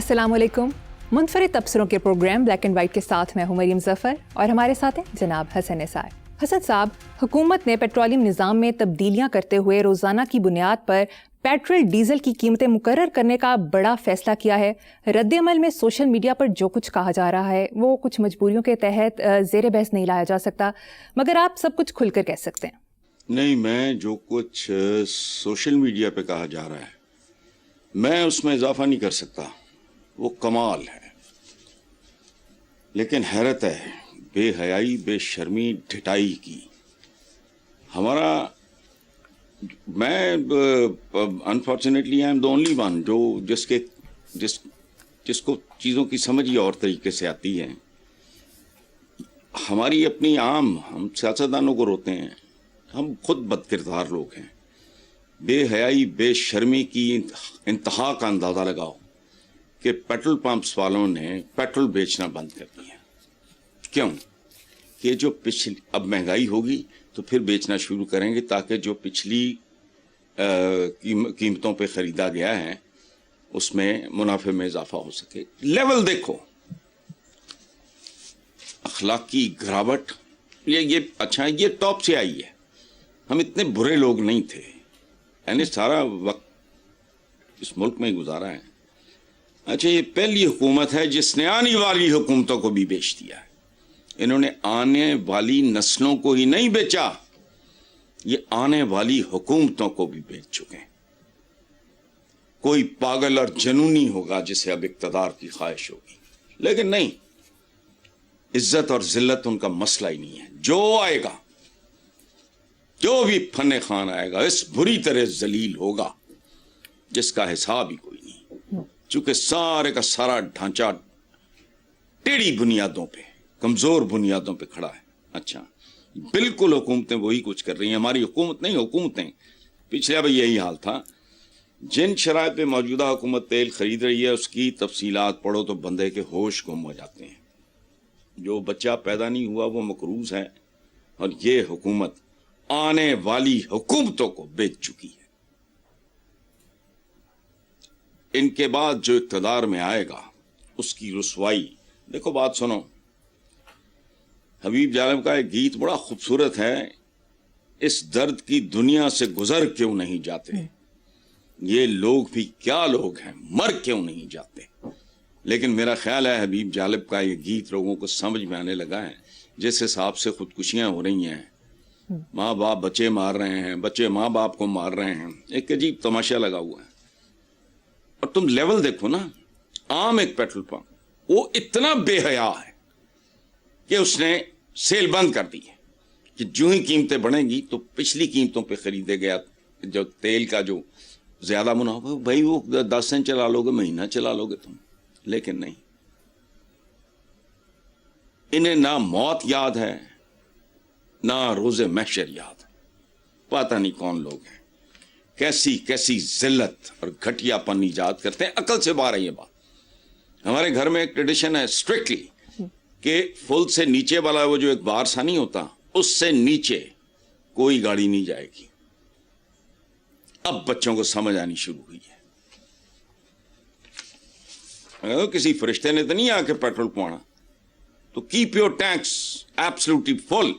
अस्सलाम वालेकुम। मुनफरिद तबसरों के प्रोग्राम ब्लैक एंड वाइट के साथ मैं हूं मरीम ज़फ़र और हमारे साथ हैं जनाब हसन निसार। हसन साहब, हुकूमत ने पेट्रोलियम निज़ाम में तब्दीलियां करते हुए रोज़ाना की बुनियाद पर पेट्रोल डीजल की कीमतें मुकर्रर करने का बड़ा फैसला किया है। रद्द-ए-अमल में सोशल मीडिया पर जो कुछ कहा जा रहा है वो कुछ मजबूरियों के तहत ज़ेर बहस नहीं लाया जा सकता, मगर आप सब कुछ खुलकर कह सकते हैं। नहीं, मैं जो कुछ सोशल मीडिया पे कहा जा रहा है मैं उसमें इजाफा नहीं कर सकता, वो कमाल है। लेकिन हैरत है बेहयाई, बेशर्मी, ढिठाई की। हमारा मैं unfortunately I am the only one जो जिसको चीज़ों की समझ ही और तरीके से आती है। हमारी अपनी हम सियासतदानों को रोते हैं, हम खुद बदकिरदार लोग हैं। बेहयाई, बेशर्मी की इंतहा का अंदाज़ा लगाओ कि पेट्रोल पंप्स वालों ने पेट्रोल बेचना बंद कर दिया। क्यों? कि जो पिछली अब महंगाई होगी तो फिर बेचना शुरू करेंगे ताकि जो पिछली कीमतों पे ख़रीदा गया है उसमें मुनाफे में इजाफा हो सके। लेवल देखो, अखलाकी गिरावट, ये अच्छा है, ये टॉप से आई है। हम इतने बुरे लोग नहीं थे, यानी सारा वक्त इस मुल्क में गुजारा है। अच्छा, ये पहली हुकूमत है जिसने आने वाली हुकूमतों को भी बेच दिया है। इन्होंने आने वाली नस्लों को ही नहीं बेचा, ये आने वाली हुकूमतों को भी बेच चुके हैं। कोई पागल और जनूनी होगा जिसे अब इक्तदार की ख्वाहिश होगी, लेकिन नहीं, इज्जत और जिल्लत उनका मसला ही नहीं है। जो आएगा, जो भी फने खान आएगा, इस बुरी तरह जलील होगा जिसका हिसाब ही कोई नहीं, चूंकि सारे का सारा ढांचा टेढ़ी बुनियादों पे, कमजोर बुनियादों पे खड़ा है। अच्छा, बिल्कुल हुकूमतें वही कुछ कर रही हैं। हमारी हुकूमत नहीं, हुकूमतें पिछले भी यही हाल था। जिन शराइत पे मौजूदा हुकूमत तेल खरीद रही है उसकी तफसीलात पढ़ो तो बंदे के होश गुम हो जाते हैं। जो बच्चा पैदा नहीं हुआ वो मकरूज है, और ये हुकूमत आने वाली हुकूमतों को बेच चुकी है। इनके बाद जो इक़्तिदार में आएगा उसकी रुसवाई देखो। बात सुनो, हबीब जालिब का एक गीत बड़ा खूबसूरत है, इस दर्द की दुनिया से गुजर क्यों नहीं जाते, ये लोग भी क्या लोग हैं, मर क्यों नहीं जाते। लेकिन मेरा ख्याल है हबीब जालिब का ये गीत लोगों को समझ में आने लगा है। जिस हिसाब से खुदकुशियां हो रही हैं, माँ बाप बच्चे मार रहे हैं, बच्चे माँ बाप को मार रहे हैं, एक अजीब तमाशा लगा हुआ है। और तुम लेवल देखो ना, आम एक पेट्रोल पंप वो इतना बेहया है कि उसने सेल बंद कर दी है कि जो ही कीमतें बढ़ेंगी तो पिछली कीमतों पे खरीदे गया जो तेल का जो ज्यादा मुनाफा, भाई वो 10 दिन चला लोगे, महीना चला लोगे तुम। लेकिन नहीं, इन्हें ना मौत याद है ना रोजे महशर याद। पता नहीं कौन लोग हैं, कैसी कैसी जिल्लत और घटियापन ईजाद करते हैं। अकल से बाहर है ये बात। हमारे घर में एक ट्रेडिशन है स्ट्रिक्टली कि फुल से नीचे वाला वो जो एक बार सा नहीं होता, उससे नीचे कोई गाड़ी नहीं जाएगी। अब बच्चों को समझ आनी शुरू हुई है। अगर किसी फरिश्ते ने तो नहीं आके पेट्रोल पवाना, तो keep your tanks absolutely full.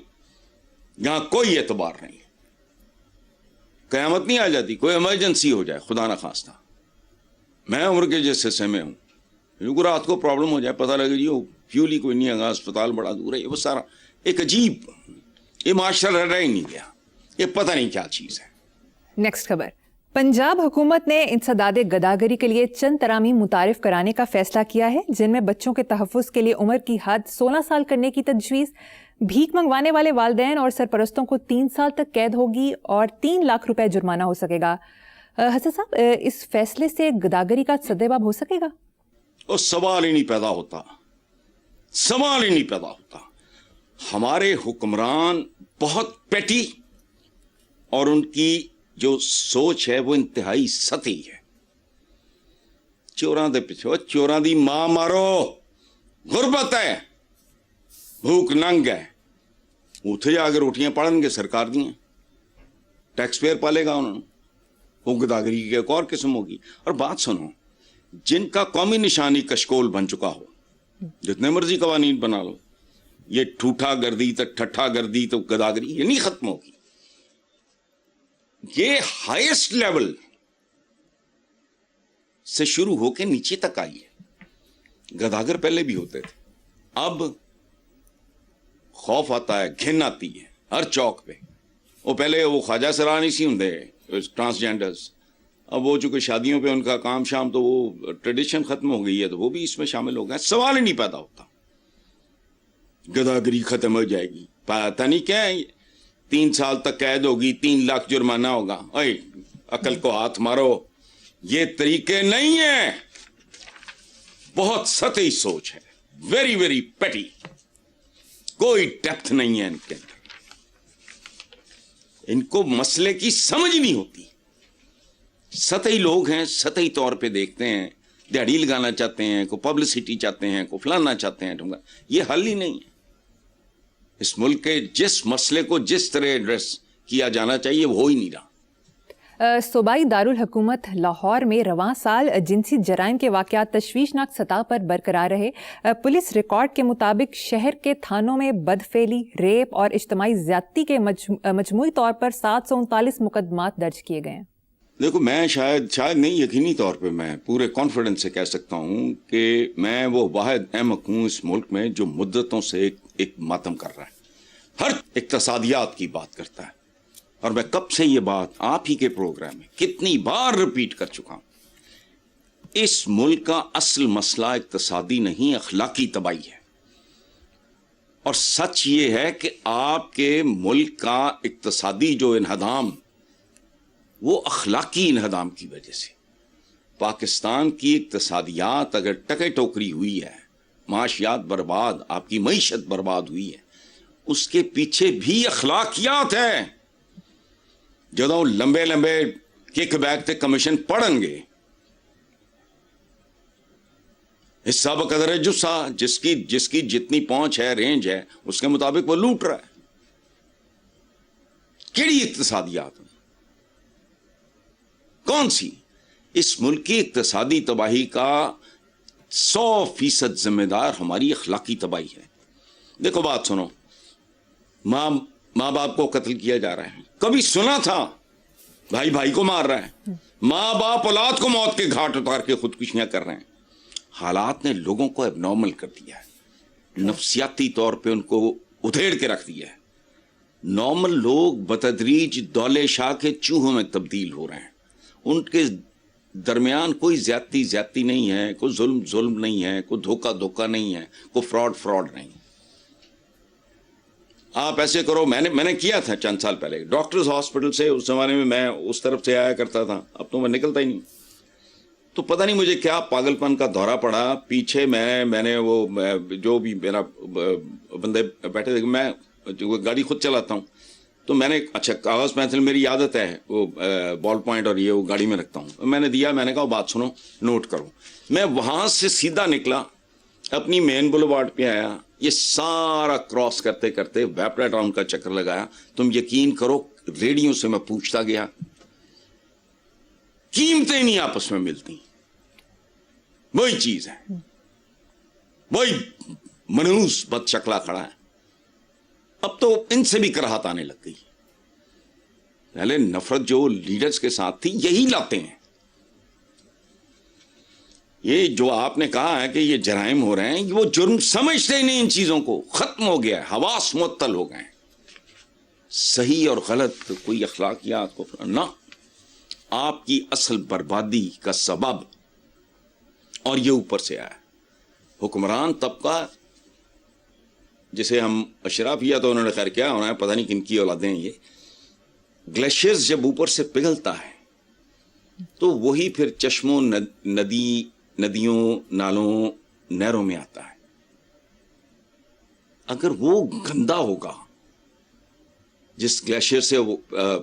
यहां कोई एतबार नहीं है। कयामत नहीं आ जाती, कोई इमरजेंसी हो जाए, खुदा ना खास्ता, मैं उम्र के जिस हिस्से में हूं, क्योंकि रात को प्रॉब्लम हो जाए, पता लगे जी वो फ्यूल ही कोई नहीं है, अस्पताल बड़ा दूर है, वो सारा एक अजीब, ये माशरा रह ही नहीं गया, ये पता नहीं क्या चीज है। नेक्स्ट खबर, पंजाब हुकूमत ने इंसदादे गदागरी के लिए चंद तरामीम मुतारिफ कराने का फैसला किया है, जिनमें बच्चों के तहफ़्फ़ुज़ के लिए उम्र की हद 16 साल करने की तजवीज़, भीख मंगवाने वाले वालिदैन और सरपरस्तों को 3 साल तक कैद होगी और 3 लाख रुपए जुर्माना हो सकेगा। हसन साहब, इस फैसले से गदागरी का सद्देबाब हो सकेगा? सवाल ही नहीं पैदा होता, सवाल ही नहीं पैदा होता। हमारे हुक्मरान बहुत पेटी और उनकी जो सोच है वो इंतहाई सती है। चोरां दे पिछो, चोरां दी मां मारो, गुरबत है, भूख नंग है, उथे जाके रोटियां पड़नगे सरकार दियां, टैक्स पेयर पालेगा उन्होंने। वो गदागरी की एक और किस्म होगी। और बात सुनो, جن کا قومی نشانی کشکول بن چکا ہو, جتنے مرضی قوانین بنا لو, یہ ٹھوٹا گردی تو ٹھٹھا گردی تو گداگری یہ نہیں ختم ہوگی. یہ ہائیسٹ لیول سے شروع ہو کے نیچے تک آئی ہے. گداگر پہلے بھی ہوتے تھے, اب خوف آتا ہے, گھن آتی ہے ہر چوک پہ. وہ پہلے وہ خواجہ سرا نہیں سی ہوں ٹرانسجینڈرز, اب وہ چونکہ شادیوں پہ ان کا کام شام تو وہ ٹریڈیشن ختم ہو گئی ہے تو وہ بھی اس میں شامل ہو گئے. سوال ہی نہیں پیدا ہوتا, گداگری ختم ہو جائے گی. پتہ نہیں کیا ہے, 3 سال تک قید ہوگی, 3 لاکھ جرمانہ ہوگا. اوے عقل کو ہاتھ مارو, یہ طریقے نہیں ہیں. بہت سطحی سوچ ہے, ویری ویری پیٹی, کوئی ڈیپتھ نہیں ہے ان کے اندر. ان کو مسئلے کی سمجھ نہیں ہوتی. سطحی لوگ ہیں, سطحی طور پہ دیکھتے ہیں, دیہڑی لگانا چاہتے ہیں, کو پبلسٹی چاہتے ہیں, کو فلانا چاہتے ہیں. یہ حل ہی نہیں ہے. اس ملک کے جس مسئلے کو جس طرح ایڈریس کیا جانا چاہیے وہ ہو ہی نہیں رہا. صوبائی دارالحکومت لاہور میں رواں سال جنسی جرائم کے واقعات تشویشناک سطح پر برقرار رہے. پولیس ریکارڈ کے مطابق شہر کے تھانوں میں بدفعلی, ریپ اور اجتماعی زیادتی کے مجموعی طور پر 739 مقدمات درج کیے گئے ہیں. دیکھو, میں شاید نہیں, یقینی طور پہ میں پورے کانفیڈنس سے کہہ سکتا ہوں کہ میں وہ واحد احمق ہوں اس ملک میں جو مدتوں سے ایک ماتم کر رہا ہے. ہر اقتصادیات کی بات کرتا ہے, اور میں کب سے یہ بات آپ ہی کے پروگرام میں کتنی بار ریپیٹ کر چکا ہوں. اس ملک کا اصل مسئلہ اقتصادی نہیں, اخلاقی تباہی ہے. اور سچ یہ ہے کہ آپ کے ملک کا اقتصادی جو انہدام وہ اخلاقی انہدام کی وجہ سے. پاکستان کی اقتصادیات اگر ٹکے ٹوکری ہوئی ہے, معاشیات برباد, آپ کی معیشت برباد ہوئی ہے, اس کے پیچھے بھی اخلاقیات ہیں. جدوں لمبے لمبے کک بیک تے کمیشن پڑھن گے, حصہ بقدر جسا, جس کی جتنی پہنچ ہے, رینج ہے, اس کے مطابق وہ لوٹ رہا ہے. کیڑی اقتصادیات کون سی؟ اس ملک کی اقتصادی تباہی کا 100% ذمہ دار ہماری اخلاقی تباہی ہے. دیکھو بات سنو, ماں باپ کو قتل کیا جا رہا ہے, کبھی سنا تھا بھائی بھائی کو مار رہا ہے, ماں باپ اولاد کو موت کے گھاٹ اتار کے خودکشیاں کر رہے ہیں. حالات نے لوگوں کو اب نارمل کر دیا ہے, نفسیاتی طور پہ ان کو ادھیڑ کے رکھ دیا ہے. نارمل لوگ بتدریج دولے شاہ کے چوہوں میں تبدیل ہو رہے ہیں. ان کے درمیان کوئی زیادتی نہیں ہے, کوئی ظلم نہیں ہے, کوئی دھوکہ نہیں ہے, کوئی فراڈ نہیں. آپ ایسے کرو, میں نے کیا تھا چند سال پہلے ڈاکٹرز ہاسپٹل سے, اس زمانے میں میں اس طرف سے آیا کرتا تھا, اب تو میں نکلتا ہی نہیں. تو پتہ نہیں مجھے کیا پاگل پن کا دورہ پڑا, پیچھے میں نے وہ جو بھی میرا بندے بیٹھے تھے, میں گاڑی خود چلاتا ہوں, تو میں نے اچھا کاغذ پینسل, میری عادت ہے وہ بال پوائنٹ اور یہ وہ گاڑی میں رکھتا ہوں, میں نے دیا, میں نے کہا بات سنو نوٹ کرو. میں وہاں سے سیدھا نکلا, اپنی مین بولوارڈ پہ آیا, یہ سارا کراس کرتے کرتے ویپرا ٹاؤن کا چکر لگایا. تم یقین کرو ریڈیو سے میں پوچھتا گیا, قیمتیں نہیں آپس میں ملتی. وہی چیز ہے, وہی منحوس بد شکلا کھڑا ہے. اب تو ان سے بھی کراہت آنے لگ گئی. پہلے نفرت جو لیڈرز کے ساتھ تھی یہی لاتے ہیں. یہ جو آپ نے کہا ہے کہ یہ جرائم ہو رہے ہیں, وہ جرم سمجھتے ہی نہیں ان چیزوں کو, ختم ہو گیا ہے, حواس معطل ہو گئے ہیں. صحیح اور غلط کوئی اخلاقیات کو نہ, آپ کی اصل بربادی کا سبب, اور یہ اوپر سے آیا حکمران طبقہ جسے ہم اشرافیہ, تو انہوں نے خیر کیا ہونا ہے, پتہ نہیں کن کی اولادیں ہیں یہ. گلیشیئرز جب اوپر سے پگھلتا ہے تو وہی پھر چشموں, ندیوں, نالوں, نہروں میں آتا ہے. اگر وہ گندا ہوگا, جس گلیشیئر سے وہ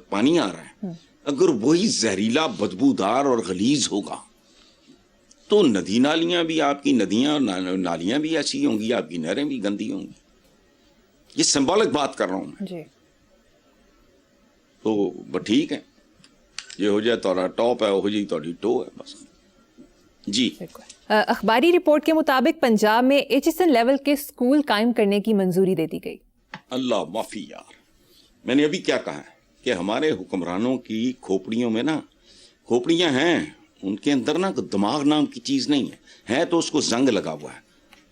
پانی آ رہا ہے, اگر وہی زہریلا, بدبودار اور غلیظ ہوگا, تو ندی نالیاں بھی, آپ کی ندیاں اور نالیاں بھی ایسی ہوں گی, آپ کی نہریں بھی گندی ہوں گی. یہ سمبولک بات کر رہا ہوں میں. تو ٹھیک ہے, یہ ہو جائے تو ٹاپ ہے, ہو جائے تو ٹو ہے, بس जी अखबारी रिपोर्ट के मुताबिक पंजाब में एचएसएन लेवल के स्कूल कायम करने की मंजूरी दे दी गई। अल्लाह माफी यार, मैंने अभी क्या कहा है कि हमारे हुक्मरानों की खोपड़ियों में ना खोपड़ियां हैं, उनके अंदर ना दिमाग नाम की चीज नहीं है तो उसको जंग लगा हुआ है,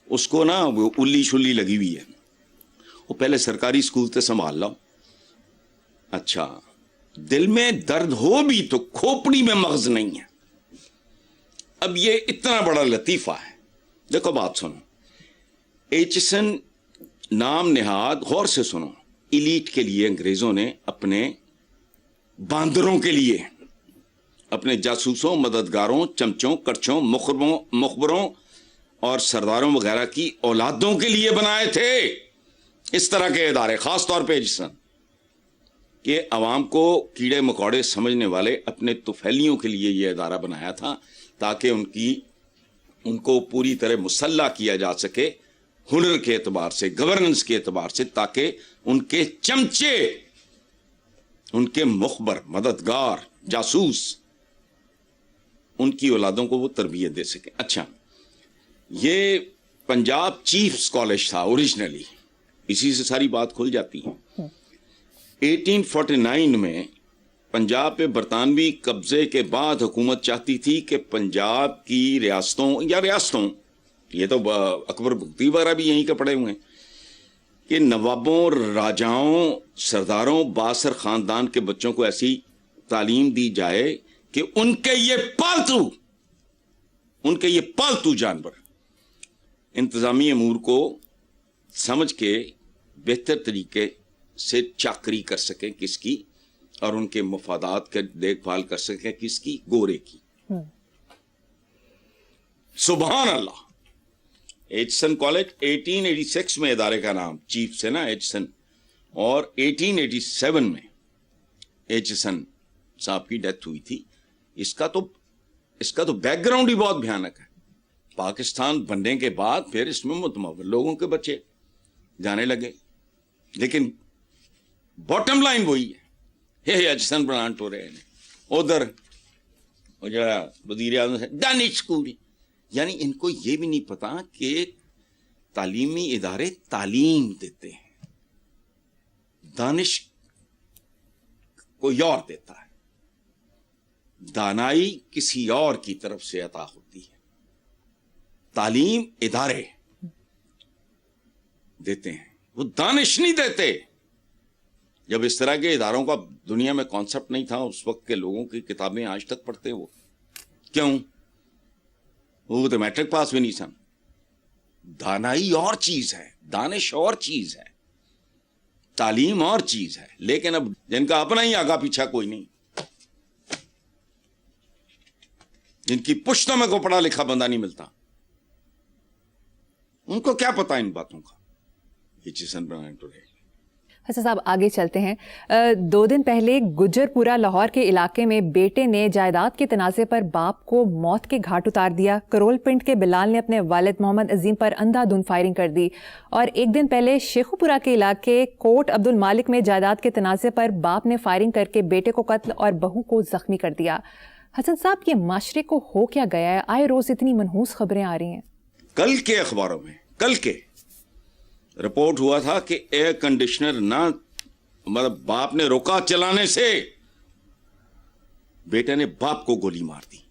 उसको ना वो उल्ली शुल्ली लगी हुई है। वो पहले सरकारी स्कूल से संभाल लो। अच्छा, दिल में दर्द हो भी तो खोपड़ी में मगज नहीं है। अब ये इतना बड़ा लतीफा है। देखो बात सुनो, एचएसएन नाम निहाद गौर से सुनो, इलीट के लिए अंग्रेजों ने अपने बांदरों के लिए, अपने जासूसों, मददगारों, चमचों, कड़छों, मुखबरों और सरदारों वगैरह की औलादों के लिए बनाए थे इस तरह के इदारे, खास तौर पे एचएसएन कि अवाम को कीड़े मकोड़े समझने वाले अपने तुफैलियों के लिए यह इदारा बनाया था ताकि उनको पूरी तरह मुसल्ला किया जा सके हुनर के एतबार से, गवर्नेंस के एतबार से, ताकि उनके चमचे, उनके मुखबर, मददगार, जासूस, उनकी औलादों को वो तरबियत दे सके। अच्छा, ये पंजाब चीफ्स कॉलेज था ओरिजिनली, इसी से सारी बात खुल जाती है। 1849 में पंजाब पे बरतानवी कब्जे के बाद हुकूमत चाहती थी कि पंजाब की रियासतों, ये तो अकबर भुगती वगैरह भी यहीं के पड़े हुए हैं, कि नवाबों, राजाओं, सरदारों, बासर खानदान के बच्चों को ऐसी तालीम दी जाए कि उनके ये पालतू जानवर इंतजामी अमूर को समझ के बेहतर तरीके से चाकरी कर सकें किसकी, और उनके मफादात के देखभाल कर सकें किसकी, गोरे की। सुभान अल्लाह। एचएसएन कॉलेज 1886 में इदारे का नाम चीफ से ना एचएसएन, और 1887 में एचएसएन साहब की डेथ हुई थी। इसका तो बैकग्राउंड ही बहुत भयानक है। पाकिस्तान बनने के बाद फिर इसमें मुतमव्वल लोगों के बच्चे जाने लगे, लेकिन बॉटम लाइन वही है, ये एचएसएन प्लांट हो रहे हैं उधर, और जरा वजीर आज़म से दानिश स्कूल, यानी इनको ये भी नहीं पता कि तालीमी इदारे तालीम देते हैं, दानिश कोई और देता है, दानाई किसी और की तरफ से अता होती है, तालीम इदारे देते हैं, वो दानिश नहीं देते। जब इस तरह के इदारों का दुनिया में कॉन्सेप्ट नहीं था, उस वक्त के लोगों की किताबें आज तक पढ़ते हो क्यों? वो तो मैट्रिक पास भी नहीं सन। दानाई और चीज है, दानिश और चीज है, तालीम और चीज है। लेकिन अब जिनका अपना ही आगा पीछा कोई नहीं, जिनकी पुश्तों में को पढ़ा लिखा बंदा नहीं मिलता, उनको क्या पता इन बातों का। एचएसएन बनाने तो अच्छा साहब, आगे चलते हैं। 2 दिन पहले गुजरपुरा लाहौर के इलाके में बेटे ने जायदाद के तनाज़े पर बाप को मौत के घाट उतार दिया। करोलपिंड के बिलाल ने अपने वालिद मोहम्मद अजीम पर अंधाधुंध फायरिंग कर दी। और एक दिन पहले शेखुपुरा के इलाके कोट अब्दुल मालिक में जायदाद के तनाज़े पर बाप ने फायरिंग करके बेटे को कत्ल और बहू को जख्मी कर दिया। हसन साहब, ये माशरे को हो क्या गया है? आए रोज इतनी मनहूस खबरें आ रही हैं। कल के अखबारों में रिपोर्ट हुआ था कि एयर कंडीशनर ना, मतलब बाप ने रोका चलाने से, बेटे ने बाप को गोली मार दी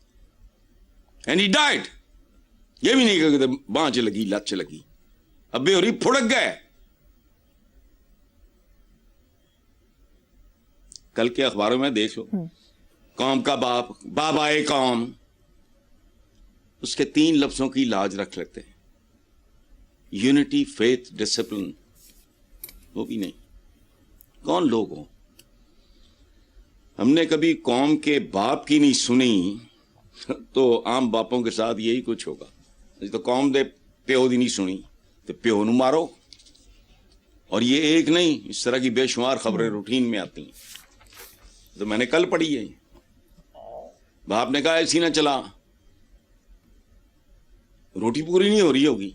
एंड ही डाइड। ये भी नहीं कहते बांच लगी, लच लगी, अब बेहोरी फुड़क गए। कल के अखबारों में देख लो, कौम का बाप, बाबाए कौम, उसके 3 लफ्जों की लाज रख लेते हैं, यूनिटी, फेथ, डिसिप्लिन, वो भी नहीं। कौन लोग हो? हमने कभी कौम के बाप की नहीं सुनी, तो आम बापों के साथ यही कुछ होगा। तो कौम दे प्यो दी नहीं सुनी तो प्यो नू मारो। और ये एक नहीं, इस तरह की बेशुमार खबरें रूटीन में आती हैं। तो मैंने कल पढ़ी है, बाप ने कहा ऐसी ना चला, रोटी पूरी नहीं हो रही होगी,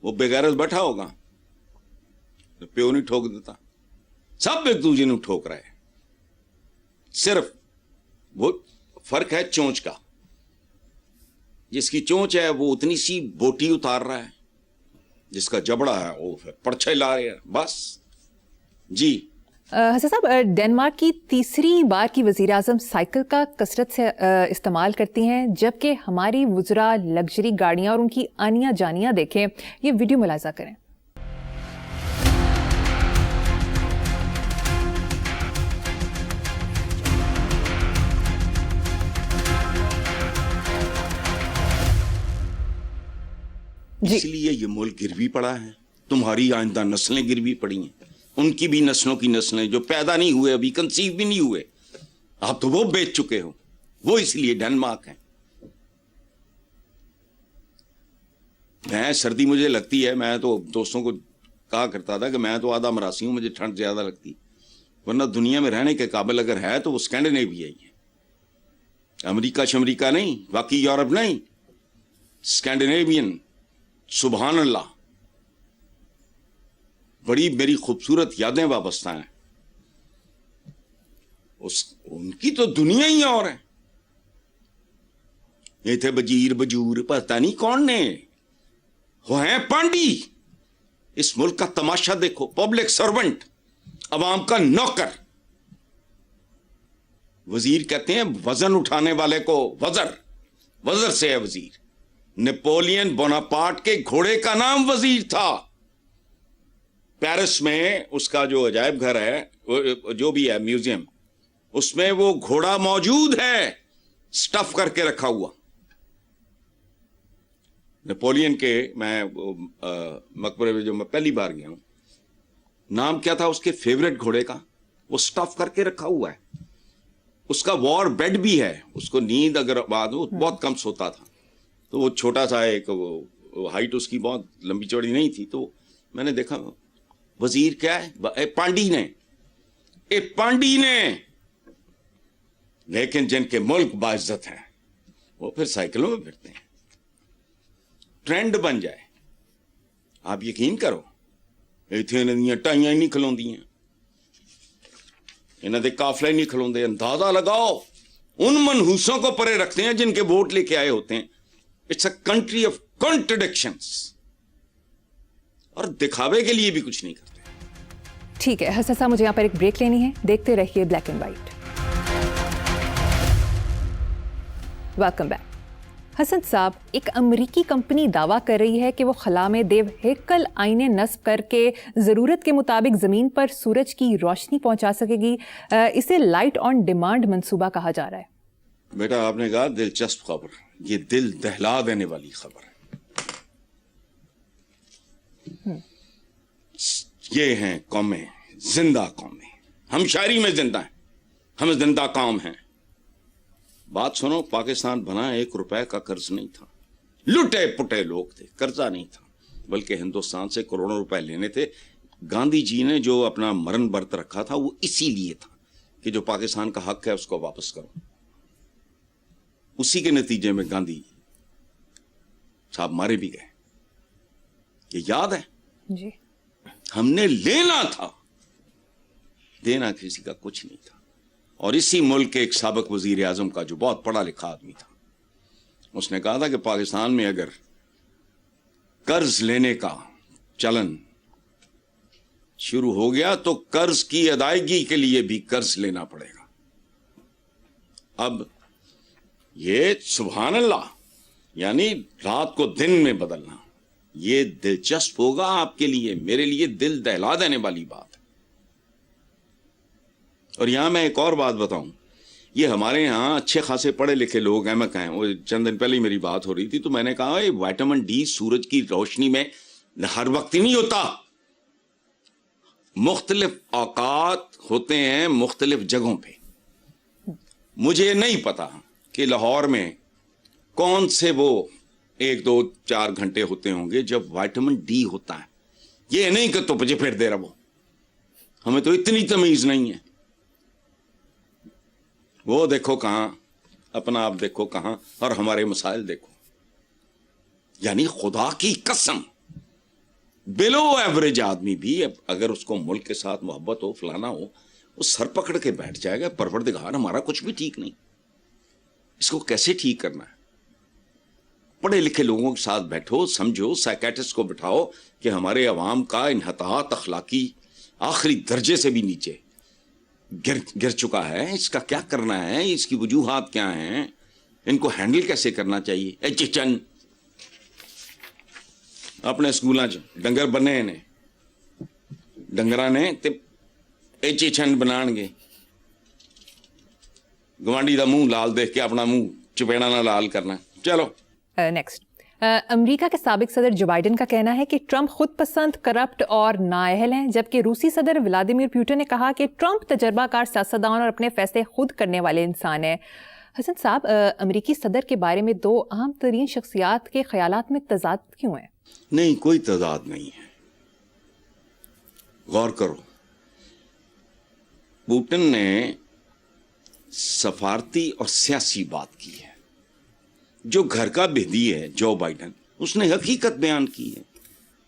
वो बेगैरत बैठा होगा तो प्यो नहीं ठोक देता। सब एक दूसरे ने ठोक रहा है, सिर्फ वो फर्क है चोंच का। جس کی چونچ ہے وہ اتنی سی بوٹی اتار رہا ہے, جس کا جبڑا ہے وہ پھر پرچھے لا رہے ہیں, بس. جی حسن صاحب, ڈنمارک کی تیسری بار کی وزیر اعظم سائیکل کا کثرت سے استعمال کرتی ہیں, جبکہ ہماری وزراء لگژری گاڑیاں اور ان کی آنیاں جانیاں دیکھیں. یہ ویڈیو ملاحظہ کریں. اس لیے یہ ملک گروی پڑا ہے, تمہاری آئندہ نسلیں گروی پڑی ہیں, ان کی بھی نسلوں کی نسلیں جو پیدا نہیں ہوئے, ابھی کنسیو بھی نہیں ہوئے, آپ تو وہ بیچ چکے ہو. وہ اس لیے ڈنمارک ہے. میں سردی مجھے لگتی ہے, میں تو دوستوں کو کہا کرتا تھا کہ میں تو آدھا مراسی ہوں, مجھے ٹھنڈ زیادہ لگتی, ورنہ دنیا میں رہنے کے قابل اگر ہے تو وہ اسکینڈینیویا ہی ہے. امریکہ شمریکہ نہیں, باقی یورپ نہیں, اسکینڈینیوین. سبحان اللہ, بڑی میری خوبصورت یادیں وابستہ ہیں. ان کی تو دنیا ہی اور ہے. یہ تھے بجیر بجور, پتہ نہیں کون نے, وہ ہیں پانڈی. اس ملک کا تماشا دیکھو, پبلک سرونٹ, عوام کا نوکر. وزیر کہتے ہیں وزن اٹھانے والے کو وزر, وزر سے ہے وزیر. نیپولین بوناپارٹ کے گھوڑے کا نام وزیر تھا. پیرس میں اس کا جو عجائب گھر ہے, جو بھی ہے میوزیم, اس میں وہ گھوڑا موجود ہے, سٹف کر کے رکھا ہوا. نیپولین کے میں مقبرے میں جو میں پہلی بار گیا ہوں, نام کیا تھا اس کے فیورٹ گھوڑے کا, وہ سٹف کر کے رکھا ہوا ہے. اس کا وار بیڈ بھی ہے, اس کو نیند اگر بعد وہ بہت کم سوتا تھا, تو وہ چھوٹا سا ایک, ہائٹ اس کی بہت لمبی چوڑی نہیں تھی. تو میں نے دیکھا وزیر کیا ہے, پانڈی نے, لیکن جن کے ملک باعزت ہیں وہ پھر سائیکلوں میں پھرتے ہیں. ٹرینڈ بن جائے, آپ یقین کرو, ایتھے ندیاں ٹائیاں ہی نہیں کھلوندیاں, انہاں دے قافلے نہیں کھلوندے. اندازہ لگاؤ, ان منحوسوں کو پرے رکھتے ہیں جن کے ووٹ لے کے آئے ہوتے ہیں. It's a country of contradictions, اور دکھاوے کے لیے بھی کچھ نہیں کرتے. ٹھیک ہے حسن صاحب, مجھے یہاں پر ایک بریک لینی ہے. دیکھتے رہیے black and white. Welcome back. Hassan sahab, ایک امریکی کمپنی دعویٰ کر رہی ہے کہ وہ خلا میں دیو ہیکل آئینے نصب کر کے ضرورت کے مطابق زمین پر سورج کی روشنی پہنچا سکے گی. اسے لائٹ آن ڈیمانڈ منصوبہ کہا جا رہا ہے. بیٹا آپ نے کہا دلچسپ خبر, یہ دل دہلا دینے والی خبر ہے. یہ ہیں قومیں, زندہ قومیں. ہم شاعری میں زندہ ہیں, ہم زندہ قوم ہیں. بات سنو, پاکستان بنا 1 روپے کا قرض نہیں تھا. لٹے پٹے لوگ تھے, قرضہ نہیں تھا, بلکہ ہندوستان سے کروڑوں روپے لینے تھے. گاندھی جی نے جو اپنا مرن برت رکھا تھا وہ اسی لیے تھا کہ جو پاکستان کا حق ہے اس کو واپس کرو. اسی کے نتیجے میں گاندھی صاحب مارے بھی گئے. یہ یاد ہے جی. ہم نے لینا تھا, دینا کسی کا کچھ نہیں تھا. اور اسی ملک کے ایک سابق وزیر اعظم کا جو بہت پڑھا لکھا آدمی تھا, اس نے کہا تھا کہ پاکستان میں اگر قرض لینے کا چلن شروع ہو گیا تو قرض کی ادائیگی کے لیے بھی قرض لینا پڑے گا. اب یہ سبحان اللہ, یعنی رات کو دن میں بدلنا, یہ دلچسپ ہوگا آپ کے لیے, میرے لیے دل دہلا دینے والی بات ہے. اور یہاں میں ایک اور بات بتاؤں, یہ ہمارے یہاں اچھے خاصے پڑھے لکھے لوگ ہیں, میں کہیں وہ چند دن پہلے ہی میری بات ہو رہی تھی, تو میں نے کہا یہ وائٹامن ڈی سورج کی روشنی میں ہر وقت ہی نہیں ہوتا, مختلف اوقات ہوتے ہیں مختلف جگہوں پہ. مجھے نہیں پتا کہ لاہور میں کون سے وہ 1 2 4 گھنٹے ہوتے ہوں گے جب وائٹامن ڈی ہوتا ہے. یہ نہیں کہ تو مجھے پھر دے رہا, ہمیں تو اتنی تمیز نہیں ہے. وہ دیکھو کہاں, اپنا آپ دیکھو کہاں, اور ہمارے مسائل دیکھو. یعنی خدا کی قسم بلو ایوریج آدمی بھی اگر اس کو ملک کے ساتھ محبت ہو, فلانا ہو, وہ سر پکڑ کے بیٹھ جائے گا, پروردگار ہمارا کچھ بھی ٹھیک نہیں, اس کو کیسے ٹھیک کرنا ہے. पढ़े लिखे लोगों के साथ बैठो, समझो, साइकेट्रिस्ट को बिठाओ कि हमारे अवाम का इन्हतात अखलाकी आखिरी दर्जे से भी नीचे गिर चुका है, इसका क्या करना है, इसकी वजूहात क्या हैं, इनको हैंडल कैसे करना चाहिए। ए चिचन अपने स्कूलों च डंगर बने ने, डंगरां ने ते ए चिचन बनाणगे, गवांडी दा मुंह लाल देख के अपना मुंह चपेड़ा ना लाल करना। चलो नेक्स्ट। अमेरिका के साबिक सदर जो बाइडन का कहना है कि ट्रंप खुद पसंद, करप्ट और नाअहल हैं, जबकि रूसी सदर व्लादिमीर पुतिन ने कहा कि ट्रंप तजर्बाकार सियासतदान और अपने फैसले खुद करने वाले इंसान है। हसन साहब, अमेरिकी सदर के बारे में दो अहम तरीन शख्सियात के ख्यालात में तजाद क्यों है? नहीं, कोई तजाद नहीं है। गौर करो, पुतिन ने सफारती और सियासी बात की है। जो घर का भेदी है जो बाइडन, उसने हकीकत बयान की है।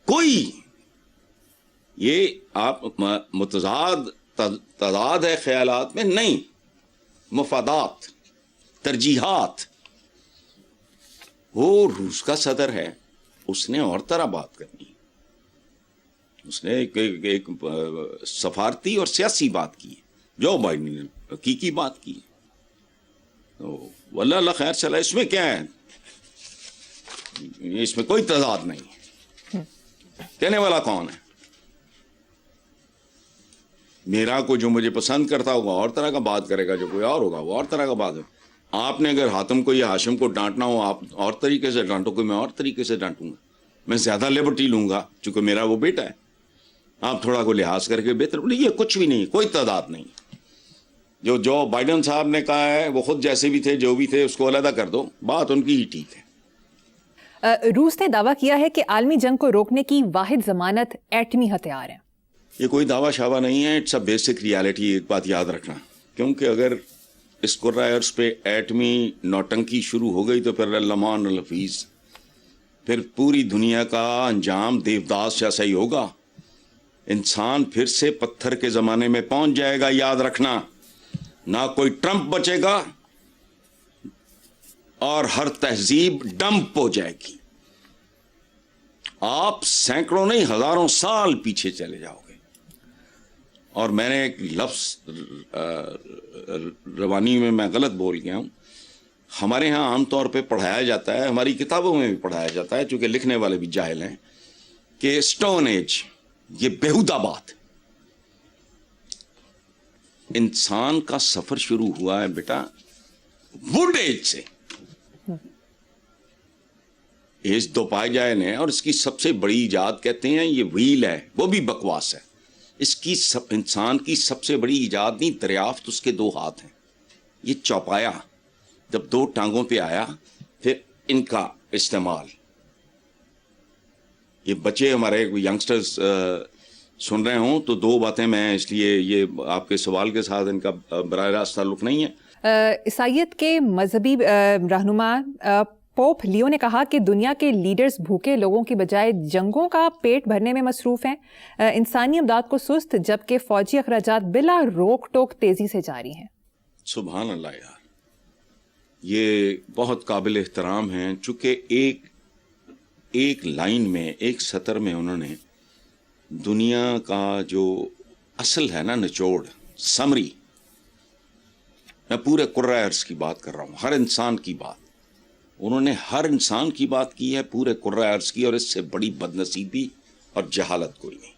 कोई ये आप तजाद है ख्यालात में नहीं, मफादात, तरजीहात। वो रूस का सदर है, उसने और तरह बात करनी, उसने एक सफारती और सियासी बात की है। जो बाइडन ने हकीकी बात की है, तो वल्लाह अल्लाह खैर चला, इसमें क्या है, इसमें कोई तजाद नहीं है। कहने वाला कौन है? मेरा को जो मुझे पसंद करता होगा और तरह का बात करेगा, जो कोई और होगा वो और तरह का बात है। आपने अगर हातिम को या हाशिम को डांटना हो, आप और तरीके से डांटोगे, मैं और तरीके से डांटूंगा। मैं ज्यादा लिबर्टी लूंगा चूंकि मेरा वो बेटा है। आप थोड़ा को लिहाज करके बेहतर, ये कुछ भी नहीं, कोई तादाद नहीं। जो बाइडन साहब ने कहा है वो खुद जैसे भी थे, जो भी थे, उसको अलहदा कर दो, बात उनकी ही ठीक है। रूस ने दावा किया है कि आलमी जंग को रोकने की वाहिद जमानत एटमी हथियार है। ये कोई दावा शावा नहीं है, इट्स अ बेसिक रियलिटी। एक बात याद रखना, क्योंकि अगर इस कुर्रायर्स पे एटमी नौटंकी शुरू हो गई तो फिर लमान लफीज, फिर पूरी दुनिया का अंजाम देवदास जैसा ही होगा। इंसान फिर से पत्थर के जमाने में पहुंच जाएगा, याद रखना। ना कोई ट्रंप बचेगा और हर तहजीब डंप हो जाएगी। आप सैकड़ों नहीं हजारों साल पीछे चले जाओगे। और मैंने एक लफ्ज रवानी में मैं गलत बोल गया हूं। हमारे यहाँ आमतौर पे पढ़ाया जाता है, हमारी किताबों में भी पढ़ाया जाता है, चूंकि लिखने वाले भी जाहिल हैं, कि स्टोन एज ये बेहुदा बात है। इंसान का सफर शुरू हुआ है बेटा वुड एज से। एज दो पाए जाए ने, और इसकी सबसे बड़ी इजाद कहते हैं ये व्हील है, वो भी बकवास है। इसकी इंसान की सबसे बड़ी इजाद नहीं, दरियाफ्त उसके दो हाथ हैं। ये चौपाया जब दो टांगों पे आया, फिर इनका इस्तेमाल। ये बच्चे हमारे यंगस्टर्स सुन रहे हों तो दो बातें मैं, इसलिए ये आपके सवाल के साथ इनका बराह रास्त ताल्लुक नहीं है। ईसाइयत के मजहबी रहनुमा पोप लियो ने कहा कि दुनिया के लीडर्स भूखे लोगों की बजाय जंगों का पेट भरने में मसरूफ हैं। इंसानी इमदाद को सुस्त, जबकि फौजी अखराजात बिला रोक टोक तेजी से जारी हैं। सुभान अल्लाह यार, ये बहुत काबिल एहतराम हैं। चूंकि एक लाइन में, एक सतर में उन्होंने दुनिया का जो असल है ना, निचोड़, समरी, मैं पूरे कुर्रायर्स की बात कर रहा हूं, हर इंसान की बात। उन्होंने हर इंसान की बात की है, पूरे कुर्रायर्स की, और इससे बड़ी बदनसीबी और जहालत कोई नहीं।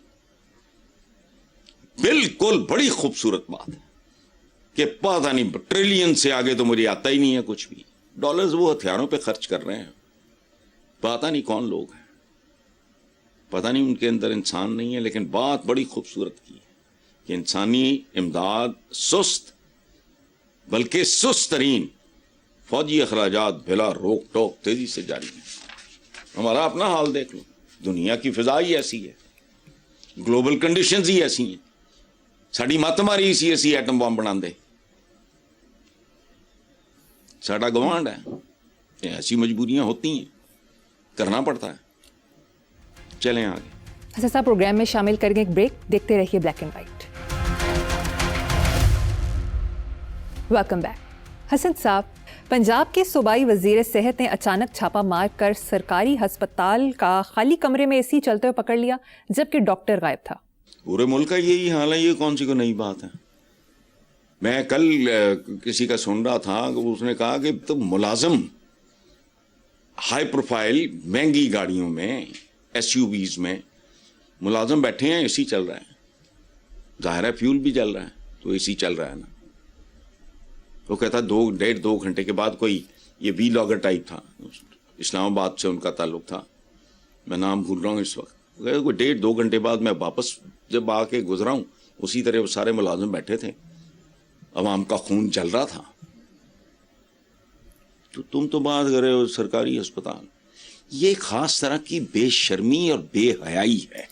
बिल्कुल बड़ी खूबसूरत बात है कि पता नहीं, ट्रिलियन से आगे तो मुझे आता ही नहीं है कुछ भी। डॉलर्स वो हथियारों पे खर्च कर रहे हैं, पता नहीं कौन लोग हैं, पता नहीं उनके अंदर इंसान नहीं है। लेकिन बात बड़ी खूबसूरत की है कि इंसानी इमदाद सुस्त, बल्कि सुस्त तरीन फौजी अखराजात बिला रोक टोक तेजी से जारी है। हमारा अपना हाल देख लो, दुनिया की फिजा ही ऐसी है, ग्लोबल कंडीशंस ही ऐसी हैं। साड़ी मत मारी इसी ऐसी एटम बम बना दे, साड़ा गवांड है। ऐसी मजबूरियां होती हैं, करना पड़ता है। चलें आगे। हसन साहब, प्रोग्राम में शामिल करेंगे एक ब्रेक, देखते रहिए black and white. Welcome back. Hasan साहब, पंजाब के सूबाई वजीर सेहत ने अचानक छापा मार कर सरकारी हस्पताल का खाली कमरे में एसी चलते हुए पकड़ लिया, जबकि डॉक्टर गायब था। पूरे मुल्क का यही हाल है, ये कौन सी को नई बात है। मैं कल किसी का सुन रहा था, उसने कहा कि तो मुलाजिम हाई प्रोफाइल महंगी गाड़ियों में, एसयूवीज में मुलाजिम बैठे हैं, एसी चल रहा है, जाहिर है फ्यूल भी चल रहा है तो एसी चल रहा है ना। वो कहता 2.5-2 घंटे के बाद कोई ये वी लॉगर टाइप था, इस्लामाबाद से उनका ताल्लुक था, मैं नाम भूल रहा हूँ इस वक्त, कोई 1.5-2 घंटे बाद मैं वापस जब आके गुजरा हूँ, उसी तरह वो सारे मुलाजिम बैठे थे, अवाम का खून जल रहा था। तो तुम तो बात कर रहे हो सरकारी अस्पताल। ये खास तरह की बेशर्मी और बेहयाई है।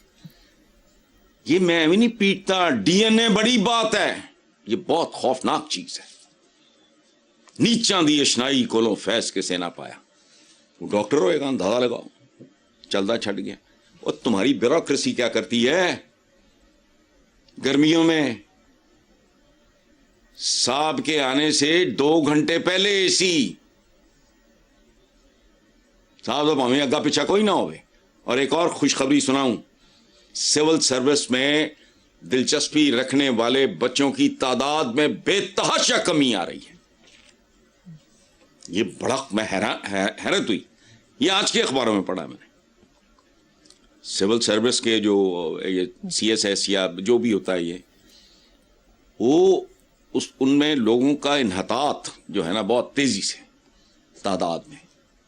ये मैं भी नहीं पीटता, डीएनए बड़ी बात है, ये बहुत खौफनाक चीज है। नीचा दी अशनाई कोलों फैस किसे ना पाया, वो डॉक्टर होएगा, अंदाजा लगाओ, चलता छट गया। और तुम्हारी ब्यूरोक्रेसी क्या करती है, गर्मियों में साहब के आने से 2 घंटे पहले एसी, साहब तो हमें अग्गा पीछा कोई ना होवे। और एक और खुशखबरी सुनाऊं, सिविल सर्विस में दिलचस्पी रखने वाले बच्चों की तादाद में बेतहाशा कमी आ रही है। ये बड़ा मैं हैरत हुई, ये आज के अखबारों में पढ़ा मैंने। सिविल सर्विस के जो ये CSS या जो भी होता है, ये वो उनमें लोगों का इन्हतात जो है ना, बहुत तेजी से तादाद में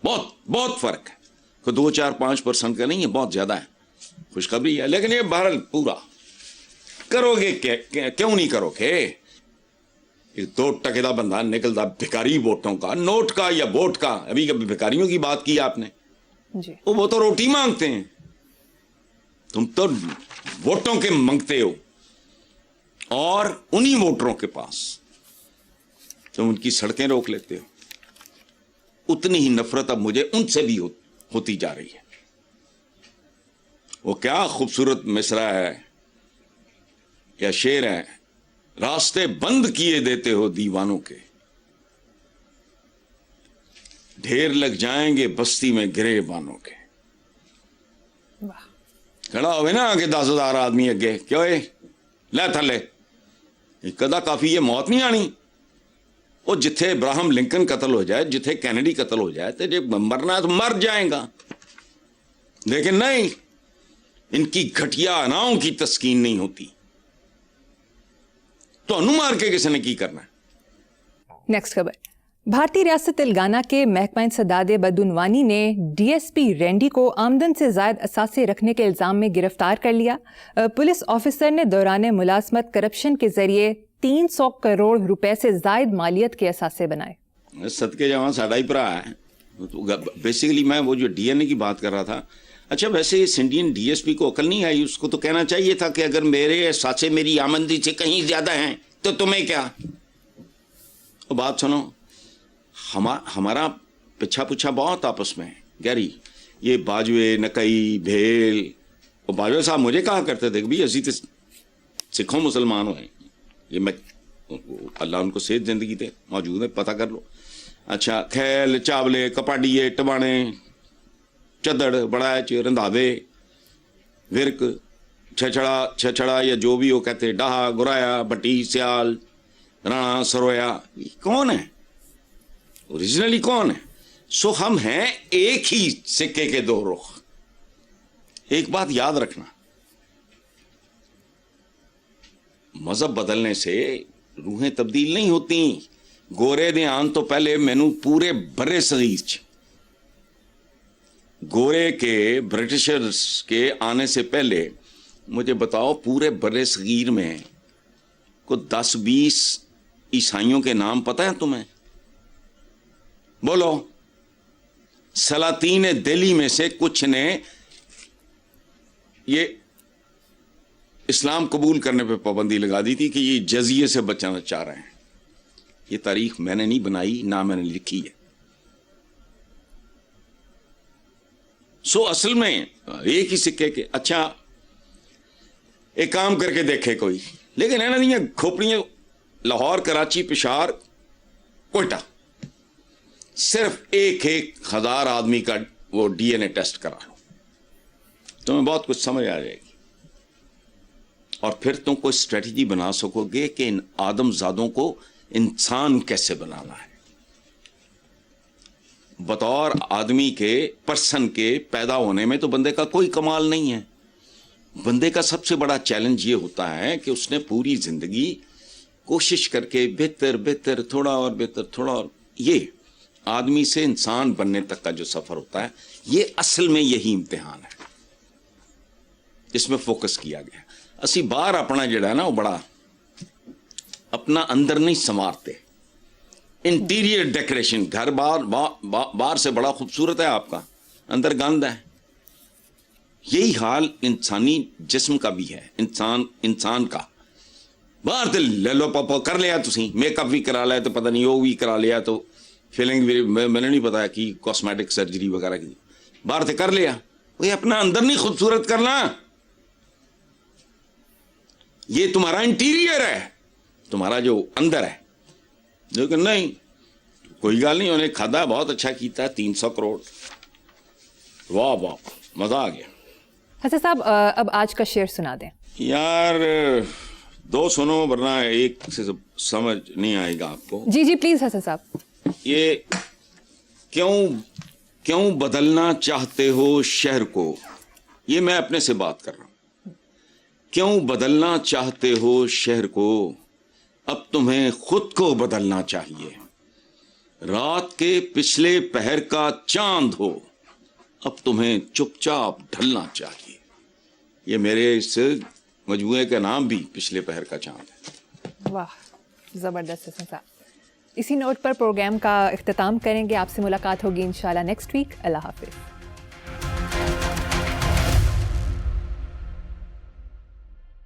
बहुत फर्क है। कोई 2-4-5% का नहीं है, बहुत ज्यादा है। खुशखबरी है, लेकिन ये बहरहाल पूरा करोगे क्यों नहीं करोगे। 2 टके का बंदा निकलता भिखारी वोटों का, नोट का या वोट का। अभी कभी भिखारियों की बात की आपने जी। वो तो रोटी मांगते हैं, तुम तो वोटों के मांगते हो। और उन्हीं वोटरों के पास तुम उनकी सड़कें रोक लेते हो। उतनी ही नफरत अब मुझे उनसे भी होती जा रही है। वो क्या खूबसूरत मिसरा है या शेर है, रास्ते बंद किए देते हो दीवानों के, ढेर लग जाएंगे बस्ती में गिरेबानों के। वाह। खड़ा होवे ना आगे 10,000 आदमी अगे, क्यों लै थले कदा काफी ये मौत नहीं आनी। वो जिथे इब्राहिम लिंकन कत्ल हो जाए, जिथे कैनेडी कत्ल हो जाए, तो जब मरना है तो मर जाएगा। लेकिन नहीं, इनकी घटिया अनाओं की तस्कीन नहीं होती। तो मार के किसी ने की करना है। नेक्स्ट खबर, भारतीय रियासत तेलंगाना के महकमा इंसदाद बदउनवानी ने DSP रेंडी को आमदन से जायद असासे रखने के इल्जाम में गिरफ्तार कर लिया। पुलिस ऑफिसर ने दौरान मुलाजमत करप्शन के जरिए 300 करोड़ रुपए से जायद मालियत के असासे बनाए। सदके जवान साडा ही भरा है। बेसिकली मैं वो जो DNA की बात कर रहा था, अच्छा वैसे इस इंडियन DSP को अकल नहीं आई, उसको तो कहना चाहिए था कि अगर मेरे असासे मेरी आमदनी से कहीं ज्यादा हैं तो तुम्हें क्या। तो बात सुनो, हमारा पिछा पुछा बहुत आपस में गहरी। ये बाजवे नकई भेल, और बाजवे साहब मुझे कहा करते थे भाई असी तो सिखों मुसलमान हो, ये मैं अल्लाह उनको सेहत जिंदगी थे मौजूद है, पता कर लो। अच्छा खैल चावले कपाड़िए टबाने चदड़ बड़ाच रंधावे विरक छछड़ा या जो भी वो कहते, डाहा गुराया भट्टी सियाल राणा सरोया, कौन है ओरिजिनली कौन है। सो हम हैं एक ही सिक्के के 2 रुख। एक बात याद रखना, मजहब बदलने से रूहें तब्दील नहीं होती। गोरे दे आन तो पहले मैनू पूरे बरे सगीर च, गोरे के ब्रिटिशर्स के आने से पहले मुझे बताओ पूरे बरे सगीर में को 10-20 ईसाइयों के नाम पता है तुम्हें? बोलो। सलातीन दिल्ली में से कुछ ने ये इस्लाम कबूल करने पे पाबंदी लगा दी थी कि ये जजिए से बचाना चाह रहे हैं। ये तारीख मैंने नहीं बनाई, ना मैंने लिखी है। सो असल में एक ही सिक्के के। अच्छा एक काम करके देखे कोई, लेकिन है ना नहीं खोपड़ियां लाहौर कराची पेशावर कोयटा صرف 1,000 آدمی کا وہ ڈی این اے ٹیسٹ کرا لو, تمہیں بہت کچھ سمجھ آ جائے گی, اور پھر تم کوئی اسٹریٹجی بنا سکو گے کہ ان آدم زادوں کو انسان کیسے بنانا ہے. بطور آدمی کے, پرسن کے پیدا ہونے میں تو بندے کا کوئی کمال نہیں ہے. بندے کا سب سے بڑا چیلنج یہ ہوتا ہے کہ اس نے پوری زندگی کوشش کر کے بہتر بہتر, تھوڑا اور بہتر, تھوڑا اور, یہ آدمی سے انسان بننے تک کا جو سفر ہوتا ہے, یہ اصل میں یہی امتحان ہے جس میں فوکس کیا گیا. اسی باہر اپنا جڑا ہے نا وہ بڑا اپنا اندر نہیں سنوارتے. انٹیریئر ڈیکوریشن, گھر باہر سے بڑا خوبصورت ہے آپ کا, اندر گند ہے. یہی حال انسانی جسم کا بھی ہے, انسان کا. باہر تو لے لو پاپا کر لیا, تسی میک اپ بھی کرا لیا, تو پتہ نہیں وہ بھی کرا لیا, تو فیلنگ بھی میں نے نہیں پتا کی کاسمیٹک سرجری وغیرہ کی, باہر سے کر لیا. وہ اپنا اندر نہیں خوبصورت کرنا, یہ تمہارا انٹیریئر ہے, تمہارا جو اندر ہے. لیکن نہیں, کوئی گل نہیں, انہیں کھادا بہت اچھا کیتا ہے, 300 کروڑ, واہ واہ, مزہ آ گیا. حسن صاحب اب آج کا شعر سنا دیں. یار 2 سنو ورنہ ایک سے سمجھ نہیں آئے گا آپ کو. جی جی پلیز حسن صاحب. یہ کیوں بدلنا چاہتے ہو شہر کو, یہ میں اپنے سے بات کر رہا ہوں. کیوں بدلنا چاہتے ہو شہر کو, اب تمہیں خود کو بدلنا چاہیے. رات کے پچھلے پہر کا چاند ہو, اب تمہیں چپ چاپ ڈھلنا چاہیے. یہ میرے اس مجموعے کا نام بھی پچھلے پہر کا چاند ہے. واہ زبردست حسن صاحب. اسی نوٹ پر پروگرام کا اختتام کریں گے. آپ سے ملاقات ہوگی انشاءاللہ نیکسٹ ویک. اللہ حافظ.